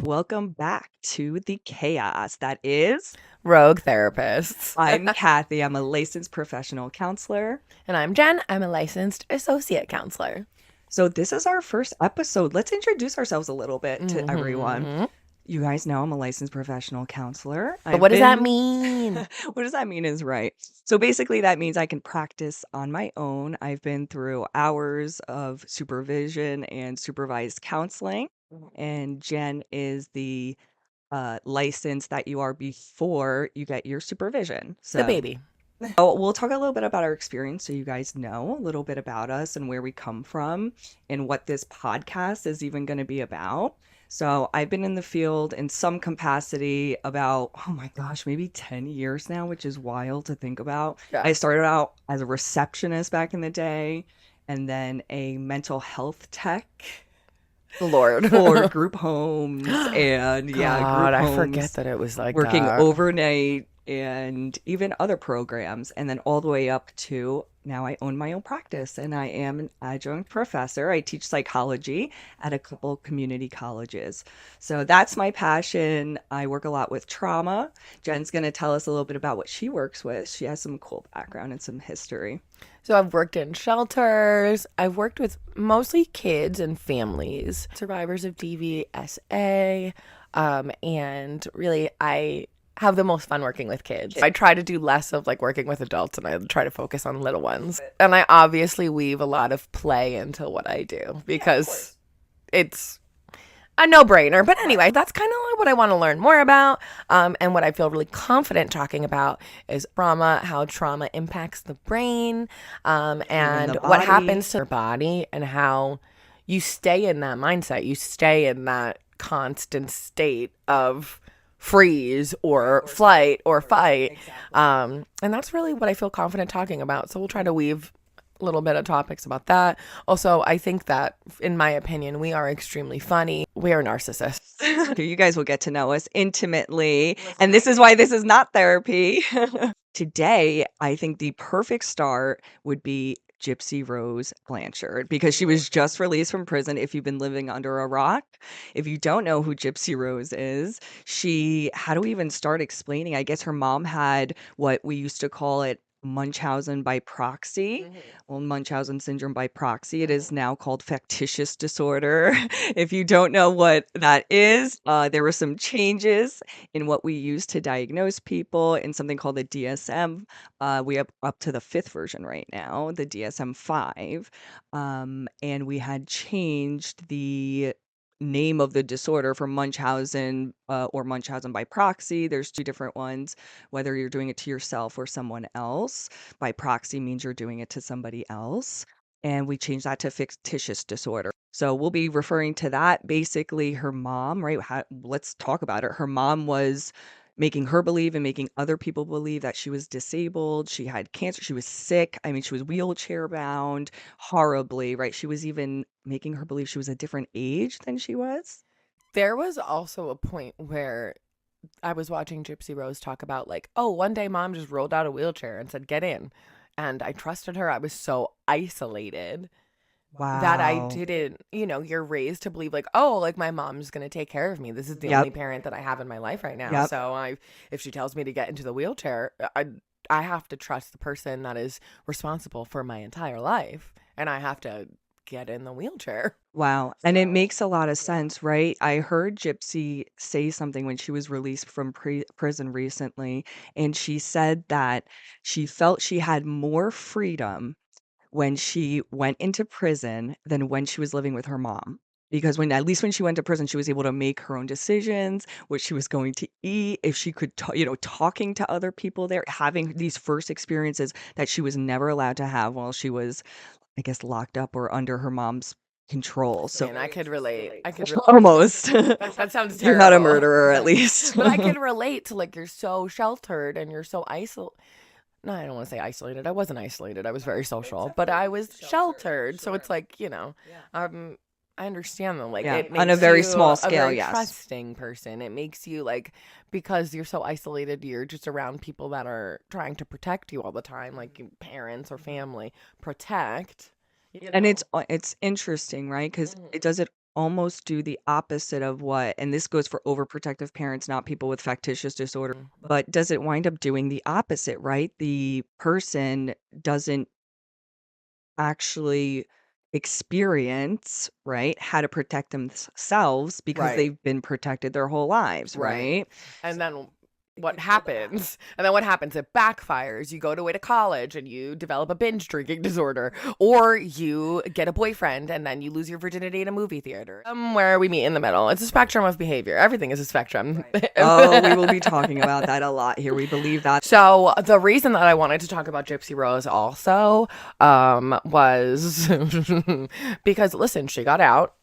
Welcome back to the chaos that is Rogue Therapists. I'm Kathy. I'm a licensed professional counselor. And I'm Jen. I'm a licensed associate counselor. So this is our first episode. Let's introduce ourselves a little bit to everyone. Mm-hmm. You guys know I'm a licensed professional counselor. But what does that mean? What does that mean is right. So basically that means I can practice on my own. I've been through hours of supervision and supervised counseling. And Jen is the license that you are before you get your supervision. The baby. So we'll talk a little bit about our experience so you guys know a little bit about us and where we come from and what this podcast is even going to be about. So I've been in the field in some capacity about, oh my gosh, maybe 10 years now, which is wild to think about. Yeah. I started out as a receptionist back in the day and then a mental health tech. Lord. For group homes and group homes. I forget that it was like working that. Overnight and even other programs, and then all the way up to now I own my own practice and I am an adjunct professor. I teach psychology at a couple community colleges. So that's my passion. I work a lot with trauma. Jen's going to tell us a little bit about what she works with. She has some cool background and some history. So I've worked in shelters. I've worked with mostly kids and families, survivors of DVSA, and really I have the most fun working with kids. I try to do less of like working with adults and I try to focus on little ones. And I obviously weave a lot of play into what I do because it's a no-brainer. But anyway, that's kind of what I want to learn more about. And what I feel really confident talking about is trauma, how trauma impacts the brain, and what happens to your body and how you stay in that mindset. You stay in that constant state of freeze or flight or fight. Exactly. And that's really what I feel confident talking about. So we'll try to weave a little bit of topics about that. Also, I think that, in my opinion, we are extremely funny. We are narcissists. You guys will get to know us intimately. And this is why this is not therapy. Today, I think the perfect start would be GYPSY Rose Blanchard because she was just released from prison. If you've been living under a rock, if you don't know who GYPSY Rose is, how do we even start explaining? I guess her mom had what we used to call it Munchausen by proxy. Mm-hmm. Well, Munchausen syndrome by proxy. It is now called Factitious Disorder. If you don't know what that is, there were some changes in what we use to diagnose people in something called the DSM. We have up to the 5th version right now, the DSM-5. And we had changed the name of the disorder from Munchausen or Munchausen by proxy. There's 2 different ones, whether you're doing it to yourself or someone else. By proxy means you're doing it to somebody else. And we changed that to fictitious disorder. So we'll be referring to that. Basically, her mom, right? Let's talk about it. Her mom was making her believe and making other people believe that she was disabled. She had cancer. She was sick. I mean, she was wheelchair bound horribly, right? She was even making her believe she was a different age than she was. There was also a point where I was watching GYPSY Rose talk about like, oh, one day mom just rolled out a wheelchair and said, get in. And I trusted her. I was so isolated. Wow. That I didn't, you're raised to believe like, oh, like my mom's going to take care of me. This is the only parent that I have in my life right now. Yep. So if she tells me to get into the wheelchair, I have to trust the person that is responsible for my entire life. And I have to get in the wheelchair. Wow. And it makes a lot of sense, right? I heard GYPSY say something when she was released from prison recently. And she said that she felt she had more freedom when she went into prison than when she was living with her mom. Because at least when she went to prison, she was able to make her own decisions, what she was going to eat, if she could, talking to other people there, having these first experiences that she was never allowed to have while she was, I guess, locked up or under her mom's control. So I could relate. Almost. That sounds terrible. You're not a murderer, at least. But I can relate to like, you're so sheltered and you're so isolated. No, I don't want to say isolated. I wasn't isolated. I was very social, but I was sheltered. So it's like, I understand them. Like, it makes on a very you small scale, a very trusting person. It makes you like, because you're so isolated, you're just around people that are trying to protect you all the time, like parents or family. Protect. And it's interesting, right? Because it does it almost do the opposite of what, and this goes for overprotective parents, not people with factitious disorder, but does it wind up doing the opposite, right? The person doesn't actually experience, right, how to protect themselves because Right. they've been protected their whole lives, Right. right? And then what happens? And then what happens? It backfires. You go away to college and you develop a binge drinking disorder, or you get a boyfriend and then you lose your virginity in a movie theater. Somewhere we meet in the middle. It's a spectrum of behavior. Everything is a spectrum. Oh, we will be talking about that a lot here. We believe that. So the reason that I wanted to talk about GYPSY ROSE also was because, listen, she got out.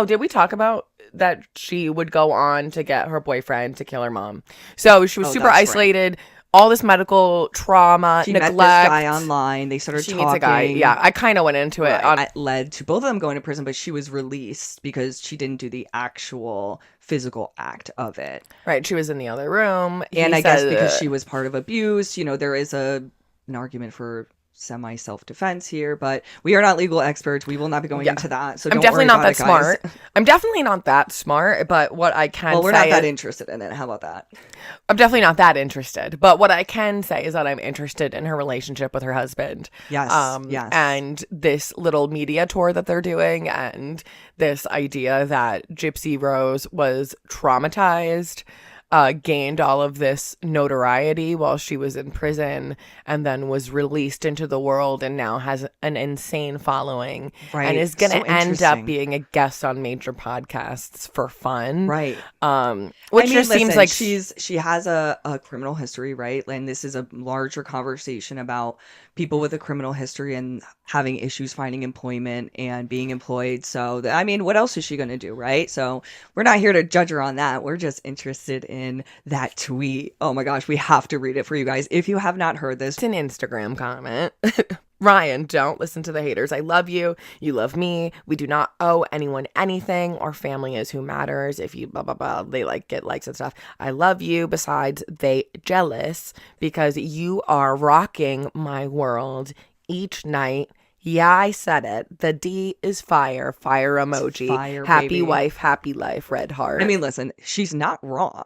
Did we talk about that she would go on to get her boyfriend to kill her mom? So she was super that's right. isolated, all this medical trauma, She neglect. met this guy online. They started She talking. meets a guy. Yeah, I kind of went into it. Right. That led to both of them going to prison, but she was released because she didn't do the actual physical act of it. Right. She was in the other room. And I guess because she was part of abuse, there is an argument for semi self-defense here, but we are not legal experts. We will not be going into that. So I'm don't definitely worry not about that it, guys. smart. I'm definitely not that smart, but what I can say, we're not that interested in it. How about that? I'm definitely not that interested. But what I can say is that I'm interested in her relationship with her husband. Yes. Yes. And this little media tour that they're doing, and this idea that GYPSY ROSE was traumatized, gained all of this notoriety while she was in prison, and then was released into the world and now has an insane following, Right. and is going to So end up interesting. being a guest on major podcasts for fun. Right. Which just seems listen, like she has a criminal history, right? And this is a larger conversation about people with a criminal history and having issues finding employment and being employed. So, what else is she going to do, right? So we're not here to judge her on that. We're just interested in that tweet. Oh my gosh, we have to read it for you guys. If you have not heard this, it's an Instagram comment. Ryan, don't listen to the haters. I love you. You love me. We do not owe anyone anything. Our family is who matters. If you blah, blah, blah, they get likes and stuff. I love you. Besides, they jealous because you are rocking my world each night. Yeah, I said it. The D is fire. Fire emoji. Fire, happy baby. wife, happy life, red heart. Listen, she's not wrong.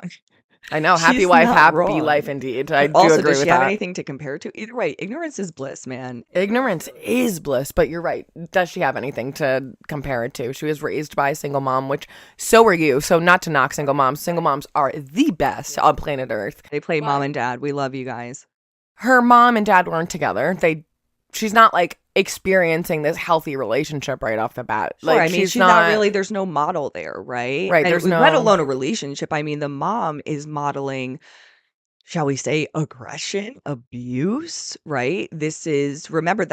I know. Happy She's wife, not happy wrong. life indeed. I do Also, agree does with she have that. anything to compare to? Either way, ignorance is bliss, man. Ignorance is bliss, but you're right. Does she have anything to compare it to? She was raised by a single mom, which so are you. So not to knock single moms. Single moms are the best on planet Earth. They play mom and dad. We love you guys. Her mom and dad weren't together. She's not like experiencing this healthy relationship right off the bat. Sure, Like she's not really, there's no model there, right? Right, And there's let no- alone a relationship. The mom is modeling, shall we say, aggression, abuse, right? Remember,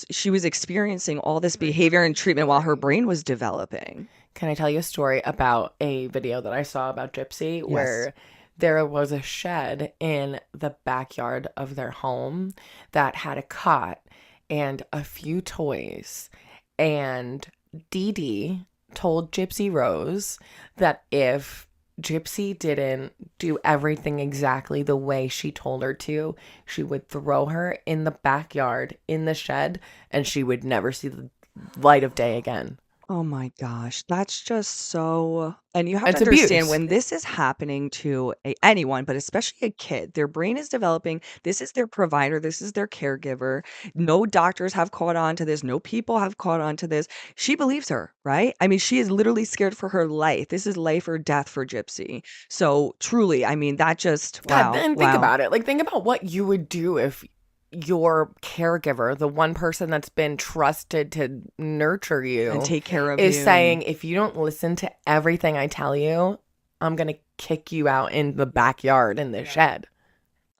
she was experiencing all this behavior and treatment while her brain was developing. Can I tell you a story about a video that I saw about GYPSY where there was a shed in the backyard of their home that had a cot and a few toys, and Dee Dee told GYPSY ROSE that if GYPSY didn't do everything exactly the way she told her to, she would throw her in the backyard in the shed and she would never see the light of day again. Oh my gosh, that's just so. And you have It's to understand abuse. when this is happening to anyone, but especially a kid, their brain is developing. This is their provider. This is their caregiver. No doctors have caught on to this. No people have caught on to this. She believes her, right? She is literally scared for her life. This is life or death for GYPSY. So truly, that just, wow. God, and think about it. Like, think about what you would do if your caregiver, the one person that's been trusted to nurture you And take care of is you. saying, if you don't listen to everything I tell you, I'm going to kick you out in the backyard in the shed.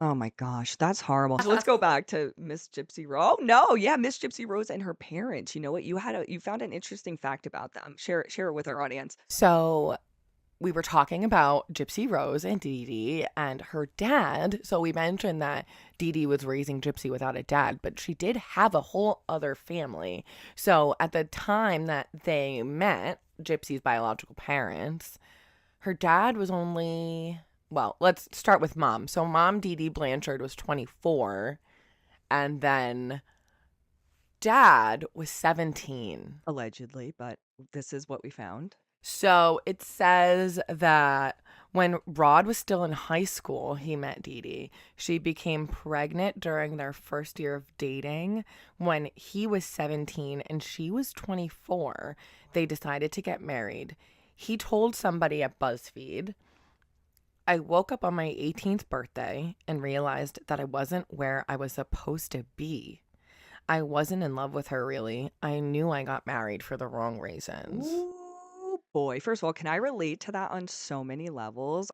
Oh my gosh, that's horrible. Let's go back to Miss GYPSY ROSE. Oh no, yeah, Miss GYPSY ROSE and her parents. You know what? You found an interesting fact about them. Share it with our audience. So we were talking about GYPSY ROSE and Dee Dee and her dad. So we mentioned that Dee Dee was raising GYPSY without a dad, but she did have a whole other family. So at the time that they met, GYPSY's biological parents, her dad was only, well, let's start with mom. So mom, Dee Dee Blanchard, was 24, and then dad was 17. Allegedly, but This is what we found. So it says that when Rod was still in high school, he met Dee Dee. She became pregnant during their first year of dating when he was 17 and she was 24. They decided to get married. He told somebody at BuzzFeed, I woke up on my 18th birthday and realized that I wasn't where I was supposed to be. I wasn't in love with her, really. I knew I got married for the wrong reasons. Ooh, boy. First of all, can I relate to that on so many levels?